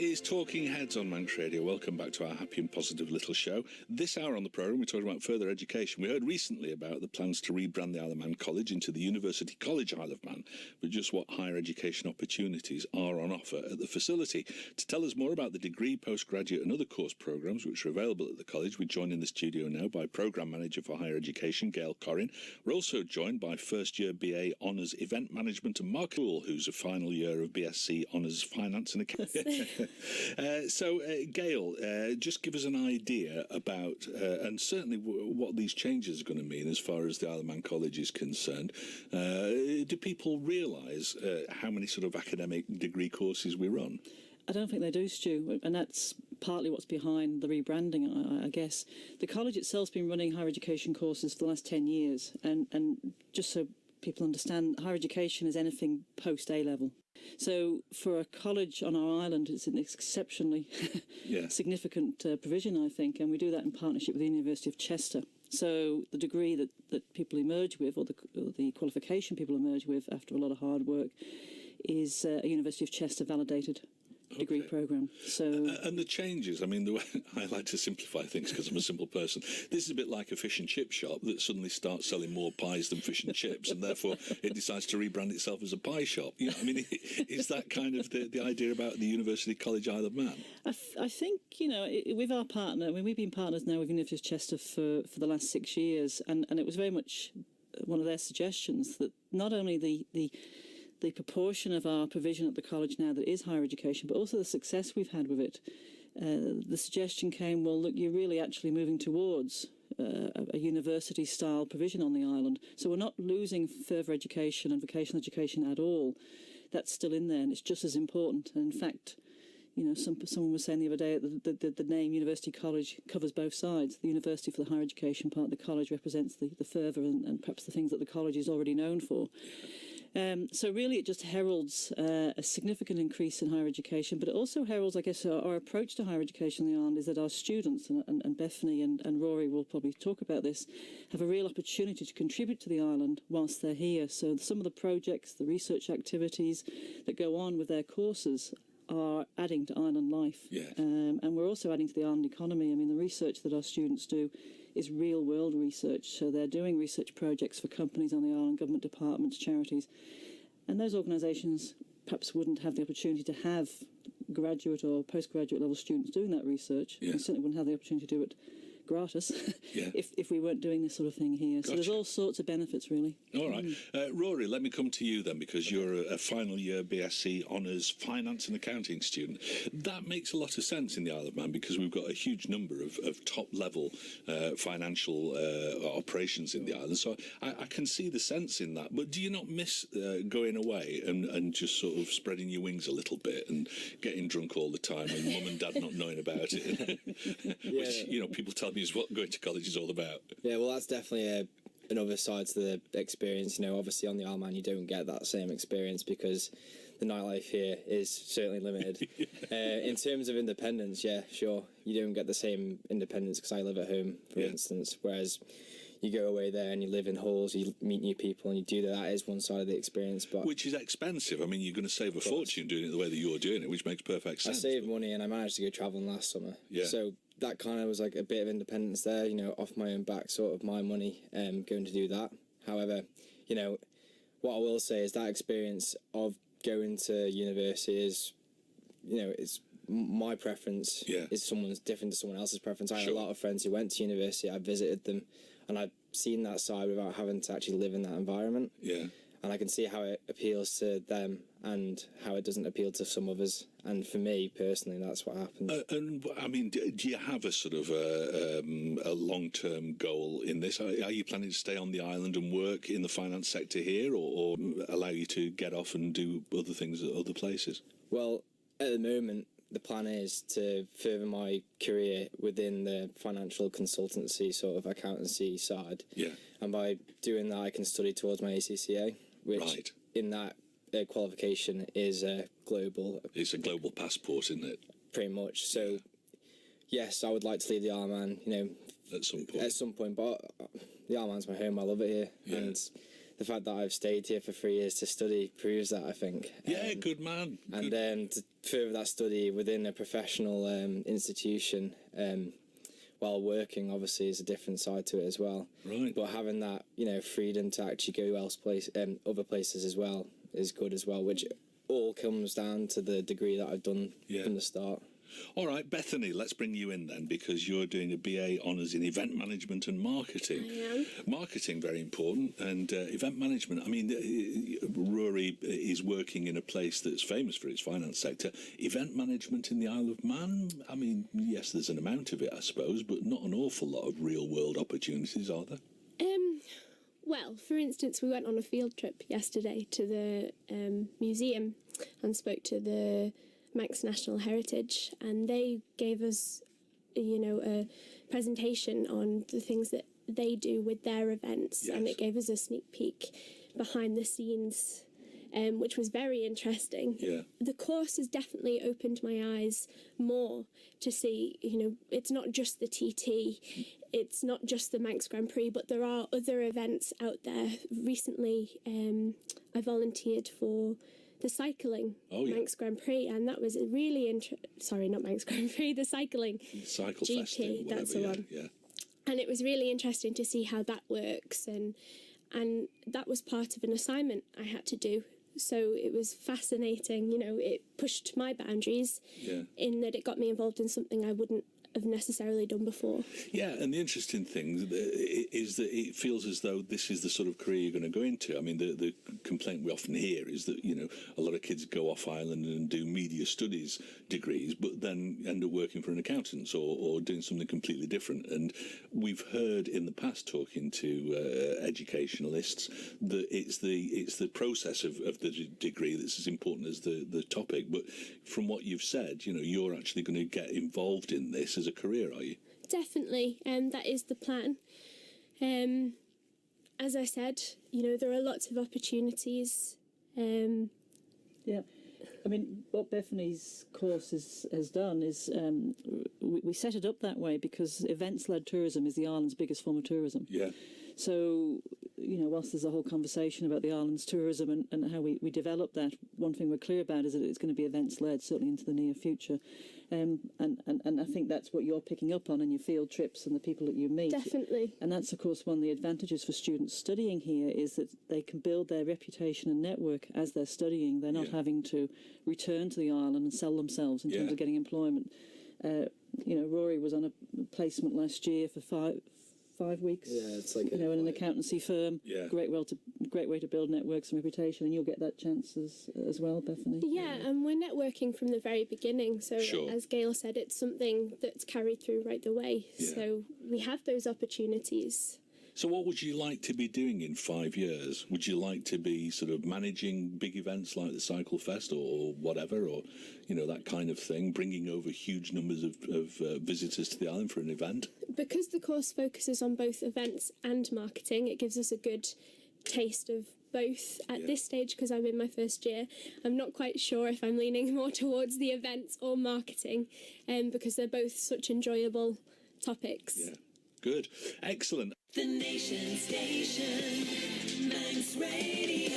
is Talking Heads on Manx Radio. Welcome back to our happy and positive little show. This hour on the programme, we're talking about further education. We heard recently about the plans to rebrand the Isle of Man College into the University College Isle of Man, but just what higher education opportunities are on offer at the facility. To tell us more about the degree, postgraduate and other course programmes which are available at the college, we're joined in the studio now by Programme Manager for Higher Education, Gail Corrin. We're also joined by first-year BA Honours Event Management and Mark Poole, who's a final year of BSc Honours Finance and Accounting. Gail, just give us an idea about, and certainly what these changes are going to mean as far as the Isle of Man College is concerned. Do people realise how many sort of academic degree courses we run? I don't think they do, Stu, and that's partly what's behind the rebranding, I guess. The college itself's been running higher education courses for the last 10 years, and just so people understand, higher education is anything post-A-level. So for a college on our island, it's an exceptionally significant provision, I think, and we do that in partnership with the University of Chester. So the degree that people emerge with, or the qualification people emerge with after a lot of hard work, is a University of Chester validated degree programme. So and the changes, I mean, the way I like to simplify things because I'm a simple person. This is a bit like a fish and chip shop that suddenly starts selling more pies than fish and chips, and therefore it decides to rebrand itself as a pie shop. You know, I mean, is that kind of the idea about the University College Isle of Man? I think, you know, with our partner, I mean, we've been partners now with University of Chester for the last 6 years, and it was very much one of their suggestions that not only the proportion of our provision at the college now that is higher education, but also the success we've had with it. The suggestion came, well, look, you're really actually moving towards a university-style provision on the island. So we're not losing further education and vocational education at all. That's still in there, and it's just as important. And in fact, you know, someone was saying the other day that the name University College covers both sides. The university for the higher education part, the college represents the further and perhaps the things that the college is already known for. So really it just heralds a significant increase in higher education, but it also heralds, I guess, our approach to higher education on the island is that our students, and Bethany and Raurie will probably talk about this, have a real opportunity to contribute to the island whilst they're here. So some of the projects, the research activities that go on with their courses are adding to island life. Yes. And we're also adding to the island economy. I mean, the research that our students do is real world research. So they're doing research projects for companies on the island, government departments, charities. And those organisations perhaps wouldn't have the opportunity to have graduate or postgraduate level students doing that research. Yeah. And certainly wouldn't have the opportunity to do it gratis if we weren't doing this sort of thing here. So there's all sorts of benefits, really. All right. Raurie, let me come to you then, because you're a final year BSc Honours Finance and Accounting student. That makes a lot of sense in the Isle of Man because we've got a huge number of top-level financial operations in the island. So I can see the sense in that. But do you not miss going away and just sort of spreading your wings a little bit and getting drunk all the time and mum and dad not knowing about it? Which, you know, people tell me is what going to college is all about. Yeah, well, that's definitely another side to the experience. You know, obviously on the Isle of Man you don't get that same experience because the nightlife here is certainly limited. In terms of independence, yeah, sure, you don't get the same independence because I live at home, for instance, whereas you go away there and you live in halls, you meet new people and you do that. That is one side of the experience. But which is expensive. I mean, you're going to save a fortune doing it the way that you're doing it, which makes perfect sense. I saved money and I managed to go travelling last summer. Yeah. So that kind of was like a bit of independence there, you know, off my own back, sort of my money, going to do that. However, you know, what I will say is that experience of going to university is, you know, it's my preference is someone's different to someone else's preference. I had a lot of friends who went to university, I visited them, and I've seen that side without having to actually live in that environment. Yeah. And I can see how it appeals to them and how it doesn't appeal to some others. And for me, personally, that's what happens. And, I mean, do you have a sort of a long-term goal in this? Are you planning to stay on the island and work in the finance sector here or allow you to get off and do other things at other places? Well, at the moment, the plan is to further my career within the financial consultancy sort of accountancy side. Yeah. And by doing that, I can study towards my ACCA, which in that qualification is global. It's a global passport, isn't it? Pretty much. So, yes, I would like to leave the Isle of Man, you know, at some point. At some point, but the Isle of Man's my home. I love it here. Yeah. And the fact that I've stayed here for 3 years to study proves that, I think. Yeah, good man. And to further that study within a professional institution while working, obviously, is a different side to it as well. Right. But having that, you know, freedom to actually go other places as well is good as well, which all comes down to the degree that I've done from the start. All right, Bethany, let's bring you in then, because you're doing a BA Honours in Event Management and Marketing. I am. Marketing, very important, and event management. I mean, Raurie is working in a place that's famous for its finance sector. Event management in the Isle of Man, I mean, yes, there's an amount of it, I suppose, but not an awful lot of real-world opportunities, are there? Well, for instance, we went on a field trip yesterday to the museum and spoke to the Manx National Heritage, and they gave us, you know, a presentation on the things that they do with their events, and it gave us a sneak peek behind the scenes, which was very interesting. Yeah. The course has definitely opened my eyes more to see, you know, it's not just the TT, it's not just the Manx Grand Prix, but there are other events out there. Recently, I volunteered for the cycling Manx Grand Prix, and that was a really not Manx Grand Prix, the cycling Cycle GP, Fest, that's the one. Yeah. And it was really interesting to see how that works, and that was part of an assignment I had to do. So it was fascinating, you know, it pushed my boundaries in that it got me involved in something I wouldn't have necessarily done before. Yeah, and the interesting thing is that it feels as though this is the sort of career you're going to go into. I mean, the complaint we often hear is that, you know, a lot of kids go off island and do media studies degrees, but then end up working for an accountant or doing something completely different. And we've heard in the past, talking to educationalists, that it's the process of the degree that's as important as the topic. But from what you've said, you know, you're actually going to get involved in this as a career, are you? Definitely, that is the plan. As I said, you know, there are lots of opportunities. Yeah. I mean, what Bethany's course has done is we set it up that way because events-led tourism is the island's biggest form of tourism. Yeah. So, you know, whilst there's a whole conversation about the island's tourism and how we develop that, one thing we're clear about is that it's going to be events-led, certainly into the near future. And I think that's what you're picking up on in your field trips and the people that you meet. Definitely. And that's, of course, one of the advantages for students studying here is that they can build their reputation and network as they're studying. They're not having to return to the island and sell themselves in terms of getting employment. You know, Raurie was on a placement last year for 5 weeks. Yeah, it's like, you know, in an accountancy firm. Yeah. Great way to build networks and reputation, and you'll get that chance as well, Bethany. Yeah, and we're networking from the very beginning. So as Gail said, it's something that's carried through right the way. Yeah. So we have those opportunities. So what would you like to be doing in 5 years? Would you like to be sort of managing big events like the Cycle Fest or whatever, or, you know, that kind of thing, bringing over huge numbers of visitors to the island for an event? Because the course focuses on both events and marketing, it gives us a good taste of both at this stage, because I'm in my first year. I'm not quite sure if I'm leaning more towards the events or marketing, because they're both such enjoyable topics. Yeah. Good. Excellent. The Nation Station, Manx Radio.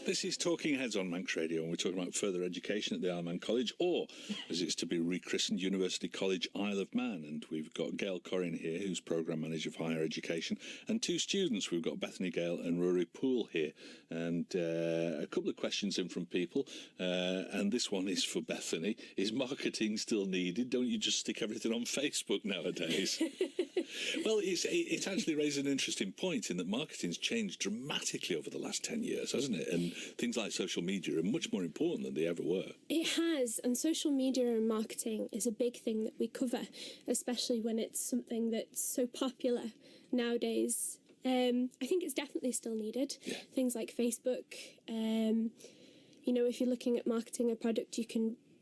This is Talking Heads on Manx Radio, and we're talking about further education at the Isle of Man College, or as it's to be rechristened, University College Isle of Man. And we've got Gail Corrin here, who's Programme Manager for Higher Education, and two students. We've got Bethany Gale and Raurie Poole here. And a couple of questions in from people, and this one is for Bethany. Is marketing still needed? Don't you just stick everything on Facebook nowadays? Well, it's actually raised an interesting point in that marketing's changed dramatically over the last 10 years, hasn't it? And things like social media are much more important than they ever were. It has, and social media and marketing is a big thing that we cover, especially when it's something that's so popular nowadays. I think it's definitely still needed. Yeah. Things like Facebook. You know, if you're looking at marketing a product,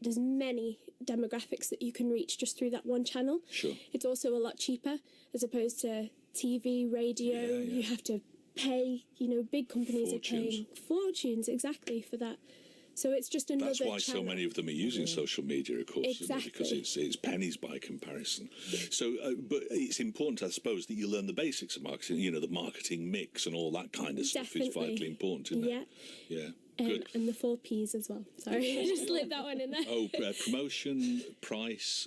there's many demographics that you can reach just through that one channel. Sure. It's also a lot cheaper as opposed to TV, radio. Yeah. You have to pay, you know, big companies are paying fortunes exactly for that So it's just another That's why so channel. many of them are using social media, of course, isn't it? Because Exactly. it's pennies by comparison. So, but it's important, I suppose, that you learn the basics of marketing. You know, the marketing mix and all that kind of stuff is Definitely. vitally important, isn't Yeah. it? Yeah. Good. And the 4 Ps as well. Sorry, I just slipped that one in there. Oh, promotion, price,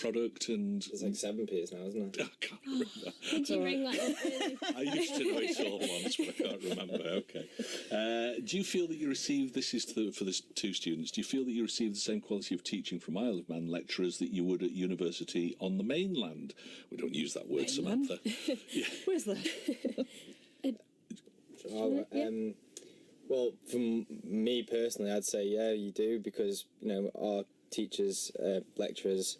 product, and There's like 7 Ps now, isn't there? I can't remember. Did you ring that up? Really? I used to know it all once, but I can't remember. Okay. Do you feel that you receive, this is for the 2 students, do you feel that you receive the same quality of teaching from Isle of Man lecturers that you would at university on the mainland? We don't use that word, Mainland? Samantha. Yeah. Where's that? Oh, well, from me personally, I'd say yeah, you do, because you know our teachers, lecturers,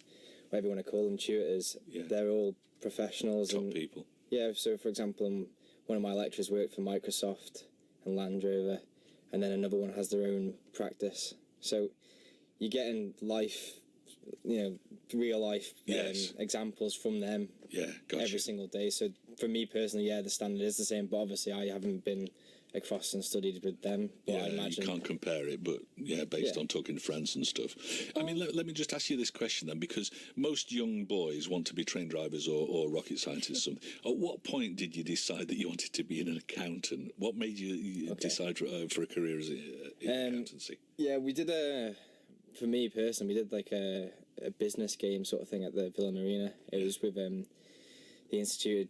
whatever you want to call them, tutors, Yeah. they're all professionals. Top and people. yeah, so for example, one of my lecturers worked for Microsoft and Land Rover, and then another one has their own practice. So you're getting life, you know, real life Yes. examples from them Yeah, gotcha. every single day. So for me personally, yeah, the standard is the same, but obviously I haven't been across and studied with them. But I Yeah, imagine you can't compare it, but yeah, based Yeah. on talking to friends and stuff. I mean, let me just ask you this question then, because most young boys want to be train drivers or rocket scientists. At what point did you decide that you wanted to be an accountant? What made you decide for a career as in accountancy? yeah, we did for me personally, we did like a business game sort of thing at the Villa Marina. It was with the Institute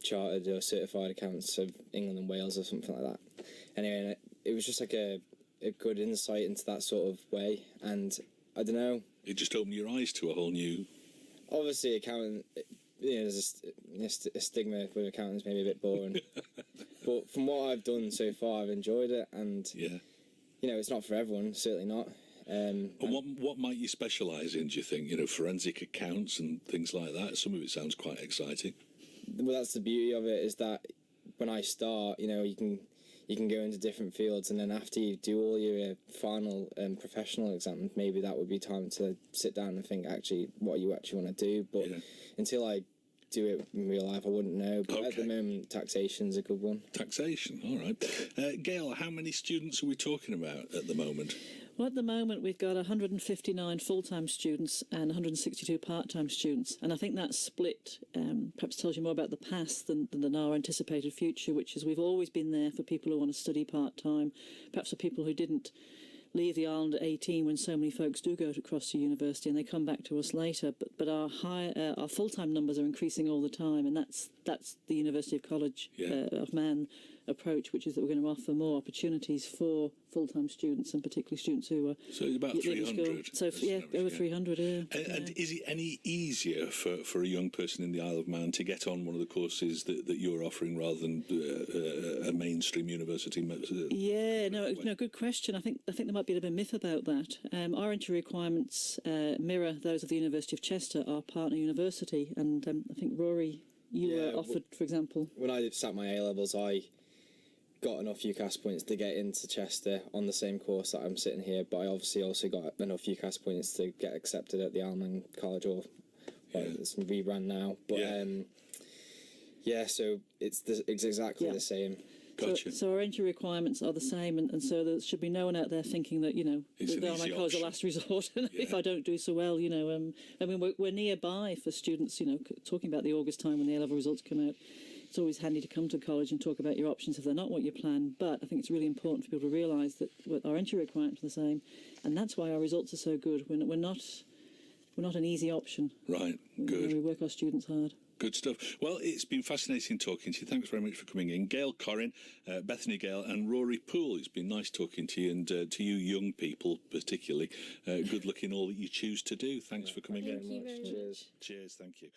Chartered or Certified Accountants of England and Wales or something like that. Anyway, it was just like a good insight into that sort of way, and I don't know. It just opened your eyes to a whole new. Obviously, accountant, you know, there's a stigma with accountants, maybe a bit boring. But from what I've done so far, I've enjoyed it, and Yeah. you know, it's not for everyone, certainly not. And what might you specialise in, do you think? You know, forensic accounts and things like that? Some of it sounds quite exciting. Well, that's the beauty of it, is that when I start, you know, you can go into different fields, and then after you do all your final professional exams, maybe that would be time to sit down and think actually what you actually want to do. But Yeah. until I do it in real life, I wouldn't know. But at Okay. the moment, taxation's a good one. Taxation, all right. Gail, how many students are we talking about at the moment? Well, at the moment, we've got 159 full-time students and 162 part-time students. And I think that split perhaps tells you more about the past than our anticipated future, which is we've always been there for people who want to study part-time, perhaps for people who didn't leave the island at 18 when so many folks do go across to university and they come back to us later. But our full-time numbers are increasing all the time, and that's the University of College of Man approach, which is that we're going to offer more opportunities for full-time students, and particularly students who are So it's about 300. So yeah, over 300. Yeah. And is it any easier for a young person in the Isle of Man to get on one of the courses that you're offering rather than a mainstream university? Yeah, no, good question. I think there might be a bit of a myth about that. Our entry requirements mirror those of the University of Chester, our partner university, and I think Raurie, you were offered, for example. When I sat my A-levels, I got enough UCAS points to get into Chester on the same course that I'm sitting here, but I obviously also got enough UCAS points to get accepted at the Isle of Man College, or it's rebrand now. But so it's exactly the same. Gotcha. So our entry requirements are the same, and so there should be no one out there thinking that, you know, It's an the Isle of Man easy College is the option. last resort, and if I don't do so well, you know, I mean, we're nearby for students, you know, talking about the August time when the A-level results come out. It's always handy to come to college and talk about your options if they're not what you plan, but I think it's really important for people to realise that our entry requirements are the same, and that's why our results are so good. We're not an easy option. Right, good. We work our students hard. Good stuff. Well, it's been fascinating talking to you. Thanks very much for coming in. Gail Corrin, Bethany Gale and Raurie Poole. It's been nice talking to you, and to you young people particularly. Good luck in all that you choose to do. Thanks for coming in. Thank you very much. Cheers. Cheers, thank you.